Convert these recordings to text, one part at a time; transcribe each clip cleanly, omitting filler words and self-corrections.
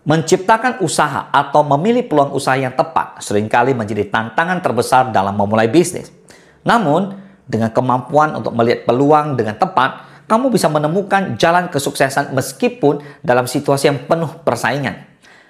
Menciptakan usaha atau memilih peluang usaha yang tepat seringkali menjadi tantangan terbesar dalam memulai bisnis. Namun, dengan kemampuan untuk melihat peluang dengan tepat, kamu bisa menemukan jalan kesuksesan meskipun dalam situasi yang penuh persaingan.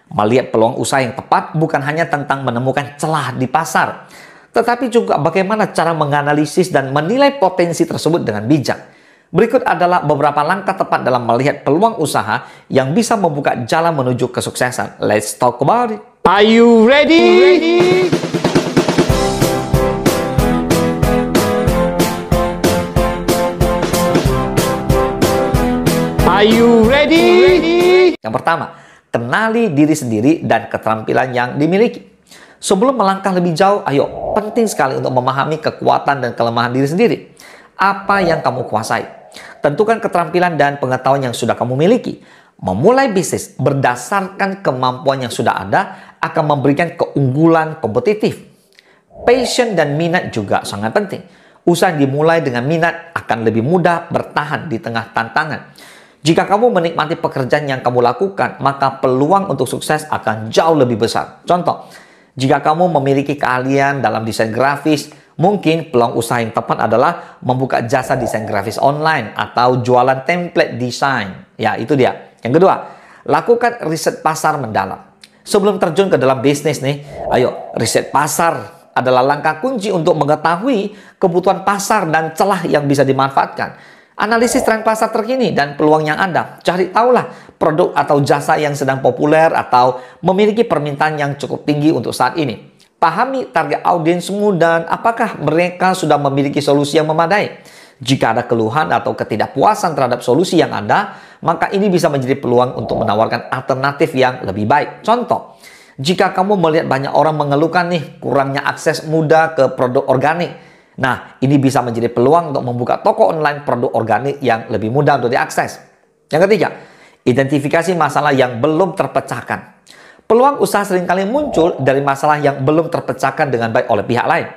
Melihat peluang usaha yang tepat bukan hanya tentang menemukan celah di pasar, tetapi juga bagaimana cara menganalisis dan menilai potensi tersebut dengan bijak. Berikut adalah beberapa langkah tepat dalam melihat peluang usaha yang bisa membuka jalan menuju kesuksesan. Let's talk about it. Are you ready? Are you ready? Yang pertama, kenali diri sendiri dan keterampilan yang dimiliki. Sebelum melangkah lebih jauh, ayo, penting sekali untuk memahami kekuatan dan kelemahan diri sendiri. Apa yang kamu kuasai? Tentukan keterampilan dan pengetahuan yang sudah kamu miliki. Memulai bisnis berdasarkan kemampuan yang sudah ada akan memberikan keunggulan kompetitif. Passion dan minat juga sangat penting. Usaha yang dimulai dengan minat akan lebih mudah bertahan di tengah tantangan. Jika kamu menikmati pekerjaan yang kamu lakukan, maka peluang untuk sukses akan jauh lebih besar. Contoh, jika kamu memiliki keahlian dalam desain grafis, mungkin peluang usaha yang tepat adalah membuka jasa desain grafis online atau jualan template desain. Ya, itu dia. Yang kedua, lakukan riset pasar mendalam. Sebelum terjun ke dalam bisnis nih, ayo, riset pasar adalah langkah kunci untuk mengetahui kebutuhan pasar dan celah yang bisa dimanfaatkan. Analisis tren pasar terkini dan peluang yang ada. Cari tahulah produk atau jasa yang sedang populer atau memiliki permintaan yang cukup tinggi untuk saat ini. Pahami target audiensmu dan apakah mereka sudah memiliki solusi yang memadai. Jika ada keluhan atau ketidakpuasan terhadap solusi yang ada, maka ini bisa menjadi peluang untuk menawarkan alternatif yang lebih baik. Contoh, jika kamu melihat banyak orang mengeluhkan nih kurangnya akses mudah ke produk organik. Nah, ini bisa menjadi peluang untuk membuka toko online produk organik yang lebih mudah untuk diakses. Yang ketiga, identifikasi masalah yang belum terpecahkan. Peluang usaha seringkali muncul dari masalah yang belum terpecahkan dengan baik oleh pihak lain.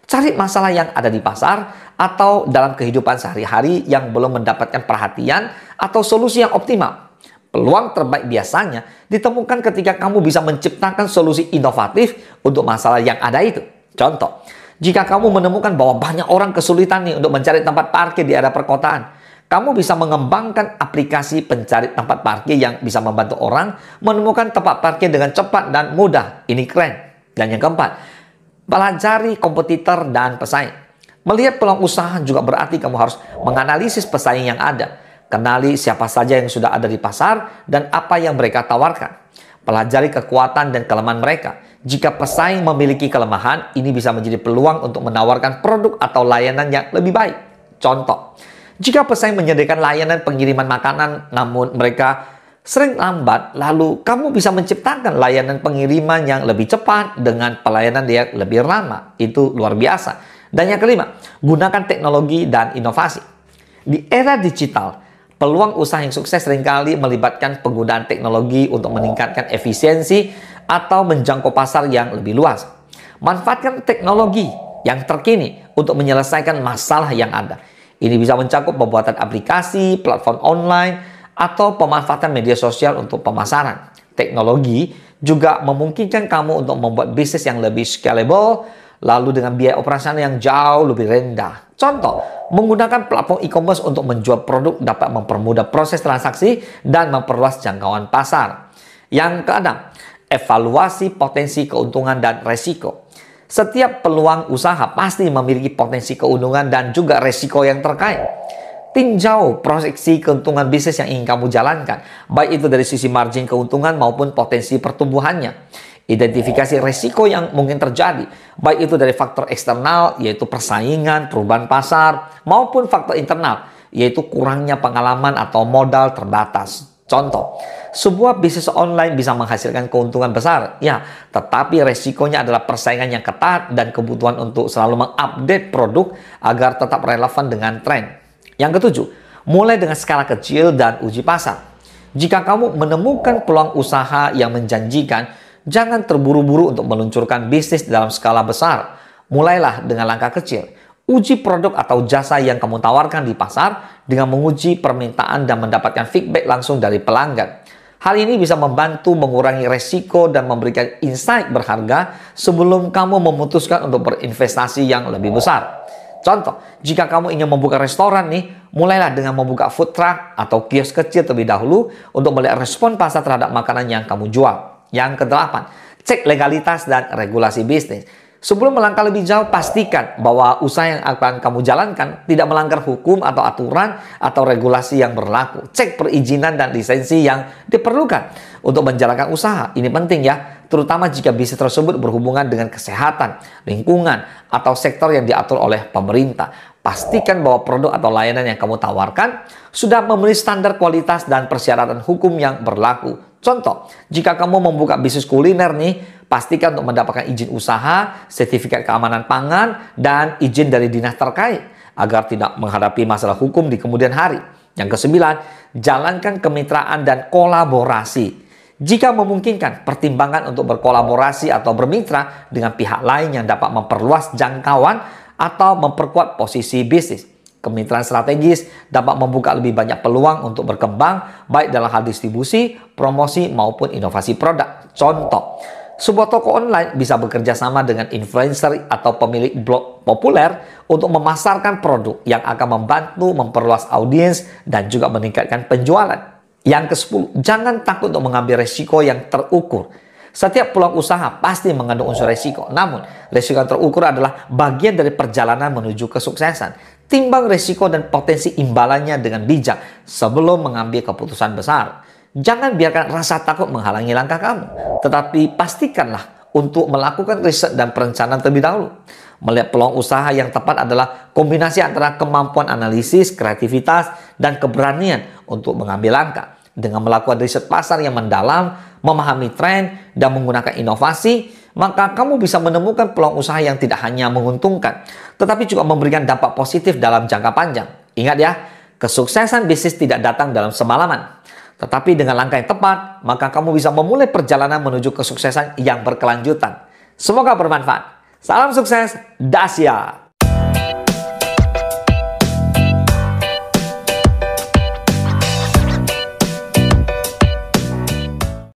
Cari masalah yang ada di pasar atau dalam kehidupan sehari-hari yang belum mendapatkan perhatian atau solusi yang optimal. Peluang terbaik biasanya ditemukan ketika kamu bisa menciptakan solusi inovatif untuk masalah yang ada itu. Contoh, jika kamu menemukan bahwa banyak orang kesulitan nih untuk mencari tempat parkir di area perkotaan, kamu bisa mengembangkan aplikasi pencari tempat parkir yang bisa membantu orang menemukan tempat parkir dengan cepat dan mudah. Ini keren. Dan yang keempat, pelajari kompetitor dan pesaing. Melihat peluang usaha juga berarti kamu harus menganalisis pesaing yang ada. Kenali siapa saja yang sudah ada di pasar dan apa yang mereka tawarkan. Pelajari kekuatan dan kelemahan mereka. Jika pesaing memiliki kelemahan, ini bisa menjadi peluang untuk menawarkan produk atau layanan yang lebih baik. Contoh, jika pesaing menyediakan layanan pengiriman makanan namun mereka sering lambat, lalu kamu bisa menciptakan layanan pengiriman yang lebih cepat dengan pelayanan yang lebih ramah. Itu luar biasa. Dan yang kelima, gunakan teknologi dan inovasi. Di era digital, peluang usaha yang sukses seringkali melibatkan penggunaan teknologi untuk meningkatkan efisiensi atau menjangkau pasar yang lebih luas. Manfaatkan teknologi yang terkini untuk menyelesaikan masalah yang ada. Ini bisa mencakup pembuatan aplikasi, platform online, atau pemanfaatan media sosial untuk pemasaran. Teknologi juga memungkinkan kamu untuk membuat bisnis yang lebih scalable, lalu dengan biaya operasional yang jauh lebih rendah. Contoh, menggunakan platform e-commerce untuk menjual produk dapat mempermudah proses transaksi dan memperluas jangkauan pasar. Yang keenam, evaluasi potensi keuntungan dan resiko. Setiap peluang usaha pasti memiliki potensi keuntungan dan juga resiko yang terkait. Tinjau proyeksi keuntungan bisnis yang ingin kamu jalankan, baik itu dari sisi margin keuntungan maupun potensi pertumbuhannya. Identifikasi resiko yang mungkin terjadi, baik itu dari faktor eksternal, yaitu persaingan, perubahan pasar, maupun faktor internal, yaitu kurangnya pengalaman atau modal terbatas. Contoh, sebuah bisnis online bisa menghasilkan keuntungan besar, ya, tetapi resikonya adalah persaingan yang ketat dan kebutuhan untuk selalu mengupdate produk agar tetap relevan dengan tren. Yang ketujuh, mulai dengan skala kecil dan uji pasar. Jika kamu menemukan peluang usaha yang menjanjikan, jangan terburu-buru untuk meluncurkan bisnis dalam skala besar. Mulailah dengan langkah kecil. Uji produk atau jasa yang kamu tawarkan di pasar dengan menguji permintaan dan mendapatkan feedback langsung dari pelanggan. Hal ini bisa membantu mengurangi resiko dan memberikan insight berharga sebelum kamu memutuskan untuk berinvestasi yang lebih besar. Contoh, jika kamu ingin membuka restoran nih, mulailah dengan membuka food truck atau kios kecil terlebih dahulu untuk melihat respon pasar terhadap makanan yang kamu jual. Yang kedelapan, cek legalitas dan regulasi bisnis. Sebelum melangkah lebih jauh, pastikan bahwa usaha yang akan kamu jalankan tidak melanggar hukum atau aturan atau regulasi yang berlaku. Cek perizinan dan lisensi yang diperlukan untuk menjalankan usaha. Ini penting ya, terutama jika bisnis tersebut berhubungan dengan kesehatan, lingkungan, atau sektor yang diatur oleh pemerintah. Pastikan bahwa produk atau layanan yang kamu tawarkan sudah memenuhi standar kualitas dan persyaratan hukum yang berlaku. Contoh, jika kamu membuka bisnis kuliner nih, pastikan untuk mendapatkan izin usaha, sertifikat keamanan pangan, dan izin dari dinas terkait agar tidak menghadapi masalah hukum di kemudian hari. Yang kesembilan, jalankan kemitraan dan kolaborasi. Jika memungkinkan, pertimbangan untuk berkolaborasi atau bermitra dengan pihak lain yang dapat memperluas jangkauan atau memperkuat posisi bisnis. Kemitraan strategis dapat membuka lebih banyak peluang untuk berkembang, baik dalam hal distribusi, promosi, maupun inovasi produk. Contoh, sebuah toko online bisa bekerja sama dengan influencer atau pemilik blog populer untuk memasarkan produk yang akan membantu memperluas audiens dan juga meningkatkan penjualan. Yang ke-10, jangan takut untuk mengambil resiko yang terukur. Setiap peluang usaha pasti mengandung unsur resiko. Namun, resiko yang terukur adalah bagian dari perjalanan menuju kesuksesan. Timbang resiko dan potensi imbalannya dengan bijak sebelum mengambil keputusan besar. Jangan biarkan rasa takut menghalangi langkah kamu, tetapi pastikanlah untuk melakukan riset dan perencanaan terlebih dahulu. Melihat peluang usaha yang tepat adalah kombinasi antara kemampuan analisis, kreativitas, dan keberanian untuk mengambil langkah. Dengan melakukan riset pasar yang mendalam, memahami tren, dan menggunakan inovasi, maka kamu bisa menemukan peluang usaha yang tidak hanya menguntungkan, tetapi juga memberikan dampak positif dalam jangka panjang. Ingat ya, kesuksesan bisnis tidak datang dalam semalaman. Tetapi dengan langkah yang tepat, maka kamu bisa memulai perjalanan menuju kesuksesan yang berkelanjutan. Semoga bermanfaat. Salam sukses, Dasya!